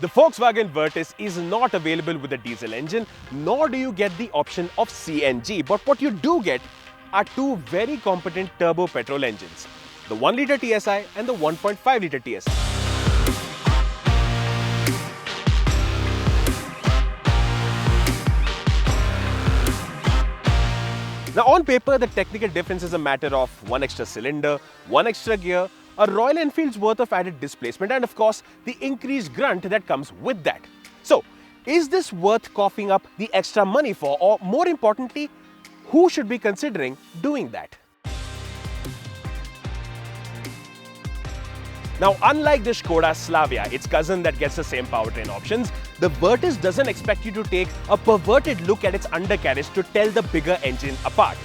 The Volkswagen Virtus is not available with a diesel engine, nor do you get the option of CNG. But what you do get are two very competent turbo petrol engines, the 1 litre TSI and the 1.5 litre TSI. Now on paper, the technical difference is a matter of one extra cylinder, one extra gear, a Royal Enfield's worth of added displacement, and of course, the increased grunt that comes with that. So, is this worth coughing up the extra money for, or more importantly, who should be considering doing that? Now, unlike the Skoda Slavia, its cousin that gets the same powertrain options, the Virtus doesn't expect you to take a perverted look at its undercarriage to tell the bigger engine apart.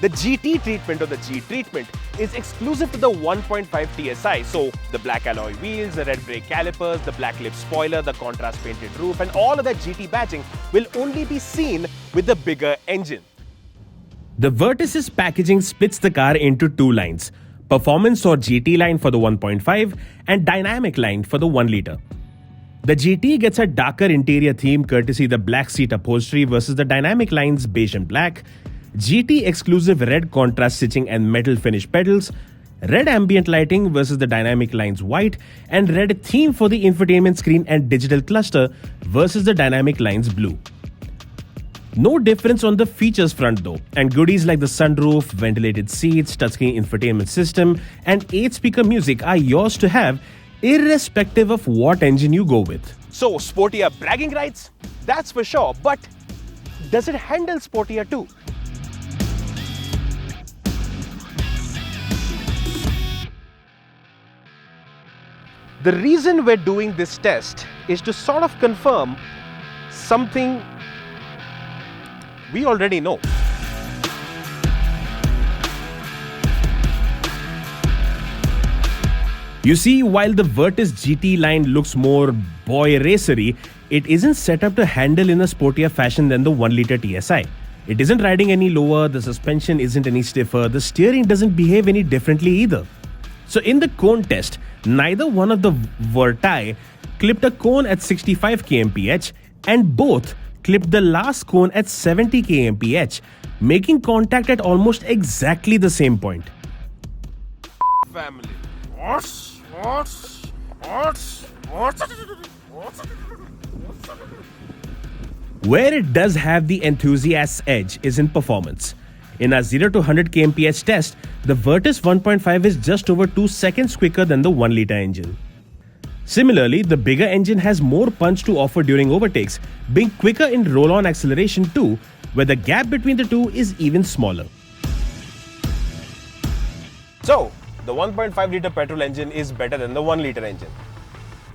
The GT treatment or the G treatment is exclusive to the 1.5 TSI, so the black alloy wheels, the red brake calipers, the black lip spoiler, the contrast painted roof, and all of that GT badging will only be seen with the bigger engine. The Virtus's packaging splits the car into two lines: Performance or GT line for the 1.5 and Dynamic line for the 1 litre. The GT gets a darker interior theme courtesy the black seat upholstery versus the Dynamic line's beige and black, GT exclusive red contrast stitching and metal finish pedals, red ambient lighting versus the Dynamic line's white, and red theme for the infotainment screen and digital cluster versus the Dynamic line's blue. No difference on the features front though, and goodies like the sunroof, ventilated seats, touchscreen infotainment system, and 8-speaker music are yours to have irrespective of what engine you go with. So, sportier bragging rights? That's for sure, but does it handle sportier too? The reason we're doing this test is to sort of confirm something we already know. You see, while the Virtus GT line looks more boy racery, it isn't set up to handle in a sportier fashion than the 1 litre TSI. It isn't riding any lower, the suspension isn't any stiffer, the steering doesn't behave any differently either. So in the cone test, neither one of the Virti clipped a cone at 65 kmph, and both clipped the last cone at 70 kmph, making contact at almost exactly the same point. Family. Where it does have the enthusiast's edge is in performance. In our 0 to 100 kmph test, the Virtus 1.5 is just over 2 seconds quicker than the 1 litre engine. Similarly, the bigger engine has more punch to offer during overtakes, being quicker in roll-on acceleration too, where the gap between the two is even smaller. So, the 1.5 litre petrol engine is better than the 1 litre engine.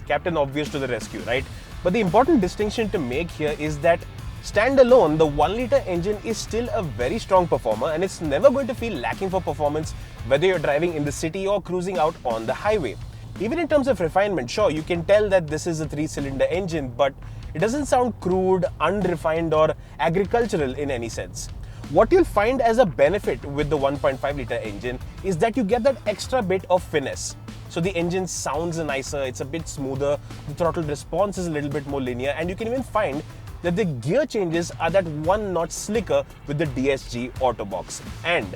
Captain Obvious to the rescue, right? But the important distinction to make here is that standalone, the 1 litre engine is still a very strong performer, and it's never going to feel lacking for performance whether you're driving in the city or cruising out on the highway. Even in terms of refinement, sure, you can tell that this is a 3-cylinder engine, but it doesn't sound crude, unrefined, or agricultural in any sense. What you'll find as a benefit with the 1.5 litre engine is that you get that extra bit of finesse. So the engine sounds nicer, it's a bit smoother, the throttle response is a little bit more linear, and you can even find that the gear changes are that one notch slicker with the DSG Autobox. And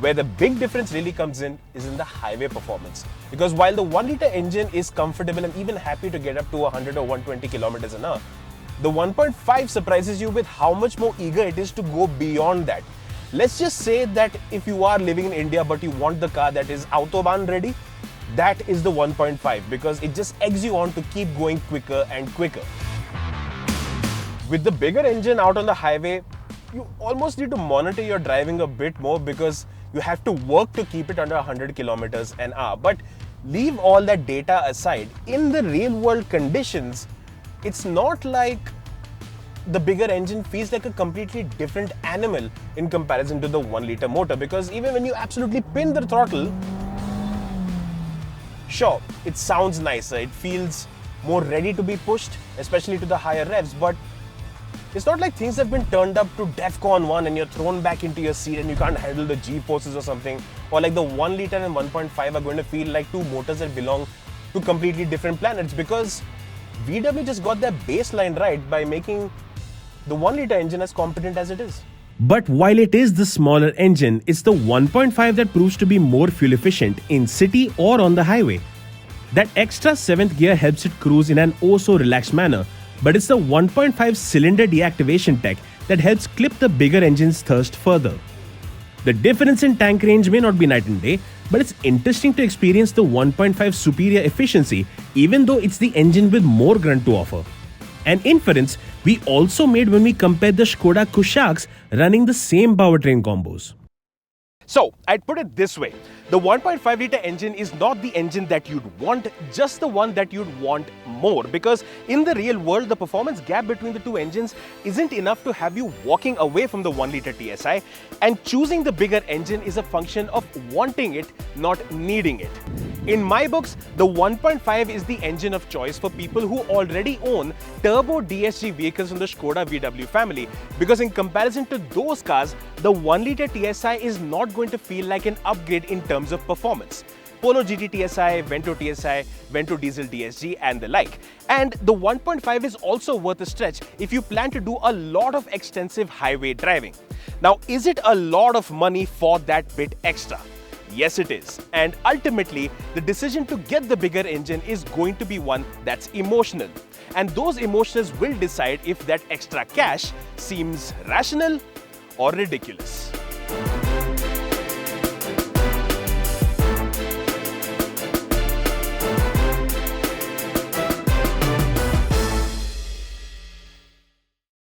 where the big difference really comes in is in the highway performance. Because while the 1 litre engine is comfortable and even happy to get up to 100 or 120 kilometers an hour, the 1.5 surprises you with how much more eager it is to go beyond that. Let's just say that if you are living in India but you want the car that is Autobahn ready, that is the 1.5, because it just eggs you on to keep going quicker and quicker. With the bigger engine out on the highway, you almost need to monitor your driving a bit more because you have to work to keep it under 100 kilometers an hour. But leave all that data aside, in the real world conditions, it's not like the bigger engine feels like a completely different animal in comparison to the 1 litre motor, because even when you absolutely pin the throttle, sure, it sounds nicer, it feels more ready to be pushed, especially to the higher revs, but it's not like things have been turned up to DEFCON 1 and you're thrown back into your seat and you can't handle the G-forces or something, or like the 1 litre and 1.5 are going to feel like two motors that belong to completely different planets, because VW just got their baseline right by making the 1-liter engine as competent as it is. But while it is the smaller engine, it's the 1.5 that proves to be more fuel efficient in city or on the highway. That extra 7th gear helps it cruise in an oh so relaxed manner, but it's the 1.5 cylinder deactivation tech that helps clip the bigger engine's thrust further. The difference in tank range may not be night and day, but it's interesting to experience the 1.5 superior efficiency even though it's the engine with more grunt to offer. An inference we also made when we compared the Skoda Kushaqs running the same powertrain combos. So, I'd put it this way. The 1.5 litre engine is not the engine that you'd want, just the one that you'd want more. Because in the real world, the performance gap between the two engines isn't enough to have you walking away from the 1 litre TSI. And choosing the bigger engine is a function of wanting it, not needing it. In my books, the 1.5 is the engine of choice for people who already own turbo DSG vehicles from the Skoda VW family, because in comparison to those cars, the 1 litre TSI is not going to feel like an upgrade in terms of performance. Polo GT TSI, Vento TSI, Vento Diesel DSG and the like. And the 1.5 is also worth a stretch if you plan to do a lot of extensive highway driving. Now, is it a lot of money for that bit extra? Yes, it is. And ultimately, the decision to get the bigger engine is going to be one that's emotional. And those emotions will decide if that extra cash seems rational or ridiculous.